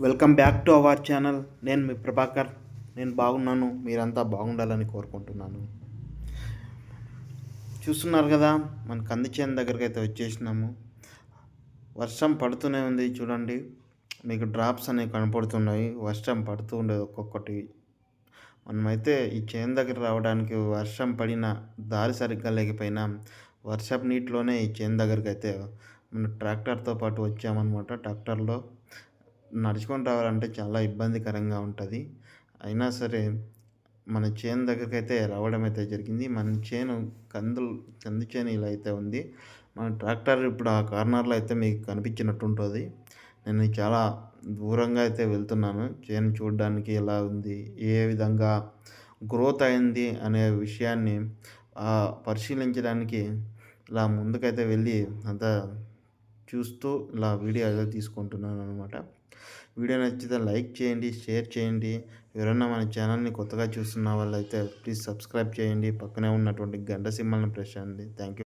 Welcome back to our channel. నేను మీ ప్రభాకర్. నేను బాగున్నాను, మీరంతా బాగుండాలని కోరుకుంటున్నాను. చూస్తున్నారు కదా, మన కంది చేను దగ్గరికి అయితే వచ్చేసినాము. వర్షం పడుతూనే ఉంది చూడండి, మీకు డ్రాప్స్ అనేవి కనపడుతున్నాయి. వర్షం పడుతూ ఉండేది ఒక్కొక్కటి. మనమైతే ఈ చేను దగ్గర రావడానికి వర్షం పడిన దారి సరిగ్గా లేకపోయినా వర్షపు నీటిలోనే ఈ చేను దగ్గరికి అయితే మన ట్రాక్టర్తో పాటు వచ్చామన్నమాట. ట్రాక్టర్లో నడుచుకొని రావాలంటే చాలా ఇబ్బందికరంగా ఉంటుంది. అయినా సరే మన చేను దగ్గరికైతే రావడం అయితే జరిగింది. మన చేను కంది చేను ఇలా అయితే ఉంది. మన ట్రాక్టర్ ఇప్పుడు ఆ కార్నర్‌లో అయితే మీకు కనిపించినట్టుంటది. నేను చాలా దూరంగా అయితే వెళ్తున్నాను. చేను చూడడానికి ఎలా ఉంది, ఏ విధంగా గ్రోత్ అయింది అనే విషయాన్ని పరిశీలించడానికి ఇలా ముందుకైతే వెళ్ళి అంతా చూస్తూ ఇలా వీడియో అయితే తీసుకుంటున్నాననమాట. వీడియో నచ్చితే లైక్ చేయండి, షేర్ చేయండి. ఎవరైనా మన ఛానల్‌ని కొత్తగా చూస్తున్న వాళ్ళైతే ప్లీజ్ సబ్స్క్రైబ్ చేయండి. పక్కనే ఉన్నటువంటి గంట సింబల్‌ని ప్రెస్ చేయండి. Thank you.